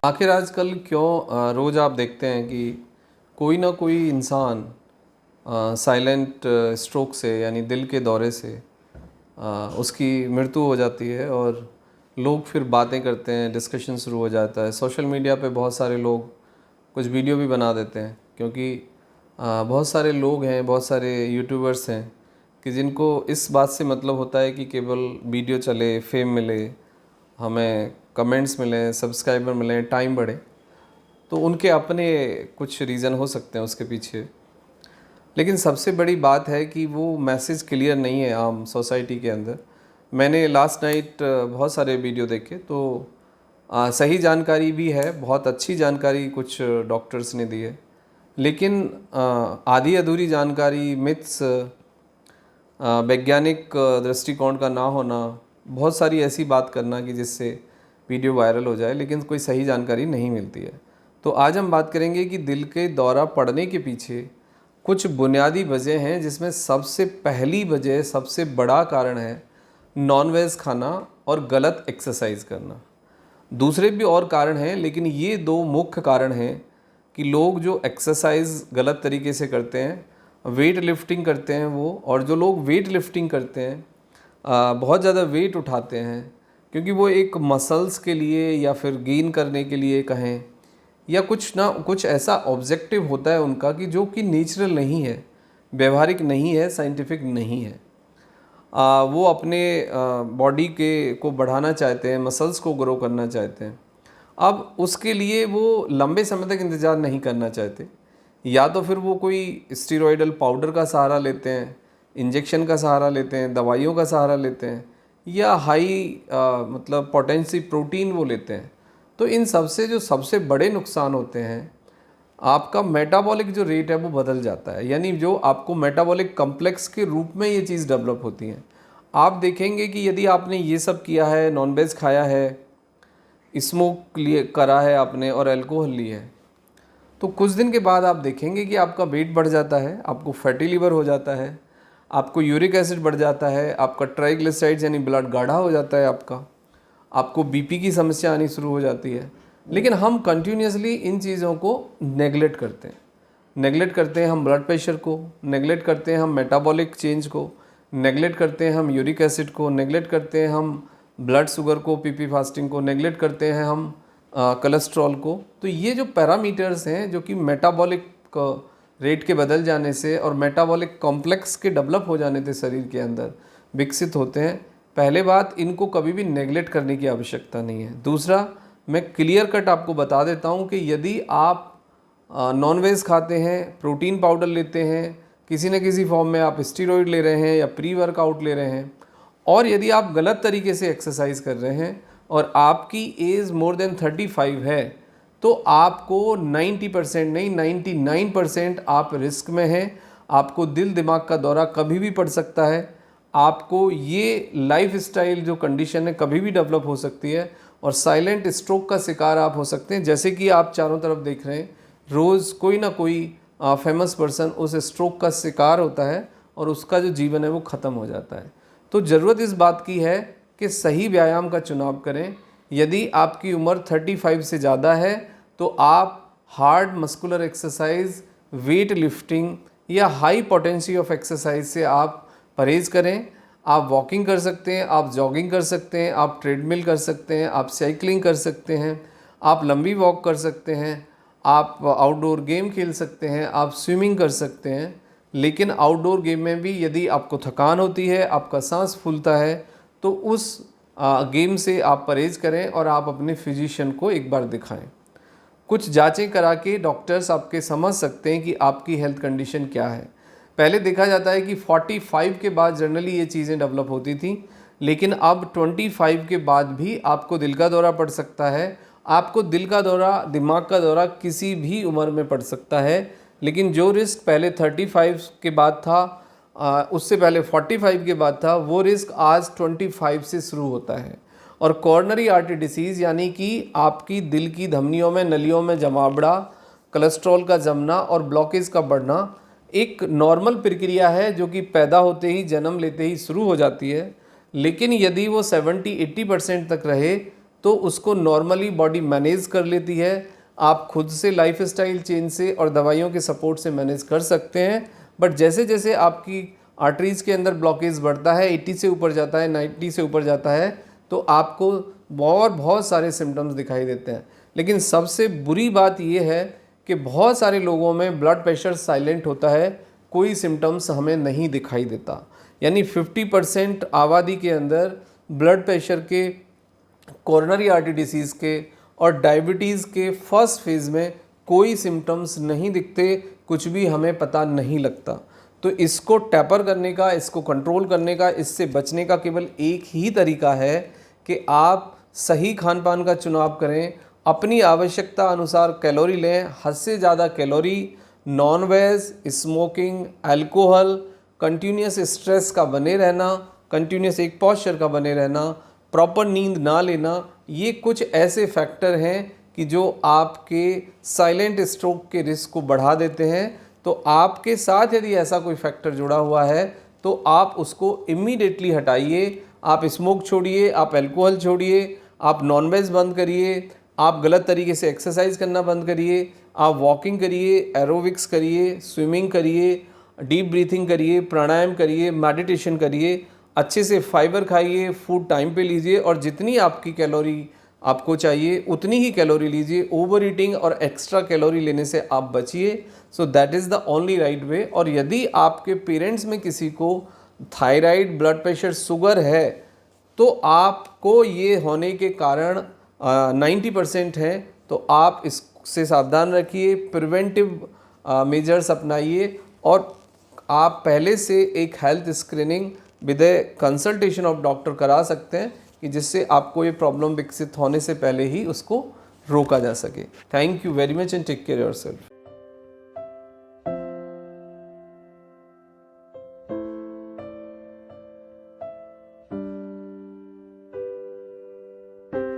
आखिर आजकल क्यों रोज़ आप देखते हैं कि कोई ना कोई इंसान साइलेंट स्ट्रोक से यानी दिल के दौरे से उसकी मृत्यु हो जाती है और लोग फिर बातें करते हैं, डिस्कशन शुरू हो जाता है। सोशल मीडिया पे बहुत सारे लोग कुछ वीडियो भी बना देते हैं क्योंकि बहुत सारे लोग हैं, बहुत सारे यूट्यूबर्स हैं कि जिनको इस बात से मतलब होता है कि केवल वीडियो चले, फेम मिले, हमें कमेंट्स मिलें, सब्सक्राइबर मिलें, टाइम बढ़े। तो उनके अपने कुछ रीज़न हो सकते हैं उसके पीछे। लेकिन सबसे बड़ी बात है कि वो मैसेज क्लियर नहीं है आम सोसाइटी के अंदर। मैंने लास्ट नाइट बहुत सारे वीडियो देखे तो सही जानकारी भी है, बहुत अच्छी जानकारी कुछ डॉक्टर्स ने दी है, लेकिन आधी अधूरी जानकारी, मिथ्स, वैज्ञानिक दृष्टिकोण का ना होना, बहुत सारी ऐसी बात करना कि जिससे वीडियो वायरल हो जाए, लेकिन कोई सही जानकारी नहीं मिलती है। तो आज हम बात करेंगे कि दिल के दौरा पड़ने के पीछे कुछ बुनियादी वजह हैं, जिसमें सबसे पहली वजह, सबसे बड़ा कारण है नॉनवेज खाना और गलत एक्सरसाइज करना। दूसरे भी और कारण हैं, लेकिन ये दो मुख्य कारण हैं कि लोग जो एक्सरसाइज गलत तरीके से करते हैं, वेट लिफ्टिंग करते हैं वो, और जो लोग वेट लिफ्टिंग करते हैं, बहुत ज़्यादा वेट उठाते हैं क्योंकि वो एक मसल्स के लिए या फिर गेन करने के लिए कहें, या कुछ ना कुछ ऐसा ऑब्जेक्टिव होता है उनका कि जो कि नेचुरल नहीं है, व्यवहारिक नहीं है, साइंटिफिक नहीं है। वो अपने बॉडी के को बढ़ाना चाहते हैं, मसल्स को ग्रो करना चाहते हैं। अब उसके लिए वो लंबे समय तक इंतज़ार नहीं करना चाहते, या तो फिर वो कोई स्टेरॉयडल पाउडर का सहारा लेते हैं, इंजेक्शन का सहारा लेते हैं, दवाइयों का सहारा लेते हैं, या हाई मतलब पोटेंसी प्रोटीन वो लेते हैं। तो इन सब से जो सबसे बड़े नुकसान होते हैं, आपका मेटाबॉलिक जो रेट है वो बदल जाता है, यानी जो आपको मेटाबॉलिक कम्प्लेक्स के रूप में ये चीज़ डेवलप होती है। आप देखेंगे कि यदि आपने ये सब किया है, नॉनवेज खाया है, स्मोक लिए करा है आपने और अल्कोहल ली है, तो कुछ दिन के बाद आप देखेंगे कि आपका वेट बढ़ जाता है, आपको फैटी लिवर हो जाता है, आपको यूरिक एसिड बढ़ जाता है, आपका ट्राइग्लिसराइड्स यानी ब्लड गाढ़ा हो जाता है, आपको बीपी की समस्या आनी शुरू हो जाती है। लेकिन हम कंटिन्यूसली इन चीज़ों को नेगलेक्ट करते हैं। नेगलेक्ट करते हैं हम ब्लड प्रेशर को, नेगलेक्ट करते हैं हम मेटाबॉलिक चेंज को, नेगलेक्ट करते हैं हम यूरिक एसिड को, नेगलेक्ट करते हैं हम ब्लड शुगर को, पीपी फास्टिंग को, नेगलेक्ट करते हैं हम कोलेस्ट्रॉल को। तो ये जो पैरामीटर्स हैं जो कि मेटाबॉलिक रेट के बदल जाने से और मेटाबॉलिक कॉम्प्लेक्स के डेवलप हो जाने से शरीर के अंदर विकसित होते हैं। पहले बात, इनको कभी भी नेगलेक्ट करने की आवश्यकता नहीं है। दूसरा, मैं क्लियर कट आपको बता देता हूँ कि यदि आप नॉनवेज खाते हैं, प्रोटीन पाउडर लेते हैं, किसी न किसी फॉर्म में आप स्टीरॉयड ले रहे हैं या प्री वर्कआउट ले रहे हैं, और यदि आप गलत तरीके से एक्सरसाइज कर रहे हैं और आपकी एज मोर देन 35 है, तो आपको 90% नहीं 99% आप रिस्क में हैं। आपको दिल दिमाग का दौरा कभी भी पड़ सकता है, आपको ये लाइफ स्टाइल जो कंडीशन है कभी भी डेवलप हो सकती है, और साइलेंट स्ट्रोक का शिकार आप हो सकते हैं। जैसे कि आप चारों तरफ देख रहे हैं, रोज़ कोई ना कोई फेमस पर्सन उस स्ट्रोक का शिकार होता है और उसका जो जीवन है वो ख़त्म हो जाता है। तो ज़रूरत इस बात की है कि सही व्यायाम का चुनाव करें। यदि आपकी उम्र 35 से ज़्यादा है तो आप hard muscular exercise, weight lifting या हाई पोटेंसी ऑफ एक्सरसाइज से आप परहेज़ करें। आप वॉकिंग कर सकते हैं, आप जॉगिंग कर सकते हैं, आप ट्रेडमिल कर सकते हैं, आप साइकिलिंग कर सकते हैं, आप लंबी वॉक कर सकते हैं, आप आउटडोर गेम खेल सकते हैं, आप स्विमिंग कर सकते हैं। लेकिन आउटडोर गेम में भी यदि आपको थकान होती है, आपका सांस फूलता है, तो उस गेम से आप परहेज़ करें और आप अपने फिजिशियन को एक बार दिखाएं। कुछ जांचें करा के डॉक्टर्स आपके समझ सकते हैं कि आपकी हेल्थ कंडीशन क्या है। पहले देखा जाता है कि 45 के बाद जनरली ये चीज़ें डेवलप होती थी, लेकिन अब 25 के बाद भी आपको दिल का दौरा पड़ सकता है। आपको दिल का दौरा, दिमाग का दौरा किसी भी उम्र में पड़ सकता है, लेकिन जो रिस्क पहले 35 के बाद था, उससे पहले 45 के बाद था, वो रिस्क आज 25 से शुरू होता है। और कॉर्नरी आर्टरी डिसीज़ यानी कि आपकी दिल की धमनियों में, नलियों में जमावड़ा, कोलेस्ट्रॉल का जमना और ब्लॉकेज का बढ़ना एक नॉर्मल प्रक्रिया है जो कि पैदा होते ही, जन्म लेते ही शुरू हो जाती है। लेकिन यदि वो 70-80% तक रहे तो उसको नॉर्मली बॉडी मैनेज कर लेती है। आप खुद से लाइफस्टाइल चेंज से और दवाइयों के सपोर्ट से मैनेज कर सकते हैं। बट जैसे जैसे आपकी आर्टरीज़ के अंदर ब्लॉकेज बढ़ता है, 80 से ऊपर जाता है, 90 से ऊपर जाता है, तो आपको बहुत सारे सिम्टम्स दिखाई देते हैं। लेकिन सबसे बुरी बात यह है कि बहुत सारे लोगों में ब्लड प्रेशर साइलेंट होता है, कोई सिम्टम्स हमें नहीं दिखाई देता। यानी 50% आबादी के अंदर ब्लड प्रेशर के, कोरोनरी आर्टरी डिसीज़ के और डायबिटीज़ के फर्स्ट फेज़ में कोई सिम्टम्स नहीं दिखते, कुछ भी हमें पता नहीं लगता। तो इसको टैपर करने का, इसको कंट्रोल करने का, इससे बचने का केवल एक ही तरीका है कि आप सही खान पान का चुनाव करें, अपनी आवश्यकता अनुसार कैलोरी लें, हद से ज़्यादा calorie, non veg, smoking, alcohol, continuous stress का बने रहना, कंटिन्यूस एक पॉस्चर का बने रहना, प्रॉपर नींद ना लेना, ये कुछ ऐसे फैक्टर हैं कि जो आपके साइलेंट स्ट्रोक के रिस्क को बढ़ा देते हैं। तो आपके साथ यदि ऐसा कोई फैक्टर जुड़ा हुआ है तो आप उसको इमीडिएटली हटाइए। आप स्मोक छोड़िए, आप अल्कोहल छोड़िए, आप नॉनवेज बंद करिए, आप गलत तरीके से एक्सरसाइज करना बंद करिए, आप वॉकिंग करिए, एरोबिक्स करिए, स्विमिंग करिए, डीप ब्रीथिंग करिए, प्राणायाम करिए, मेडिटेशन करिए, अच्छे से फाइबर खाइए, फूड टाइम पे लीजिए और जितनी आपकी कैलोरी आपको चाहिए उतनी ही कैलोरी लीजिए। ओवर ईटिंग और एक्स्ट्रा कैलोरी लेने से आप बचिए। So that is the only right way. और यदि आपके पेरेंट्स में किसी को थायराइड, ब्लड प्रेशर, शुगर है तो आपको ये होने के कारण 90% है, तो आप इससे सावधान रखिए, प्रिवेंटिव मेजर्स अपनाइए और आप पहले से एक health screening with A consultation of doctor करा सकते हैं कि जिससे आपको ये प्रॉब्लम विकसित होने से पहले ही उसको रोका जा सके। Thank you very much and take care yourself.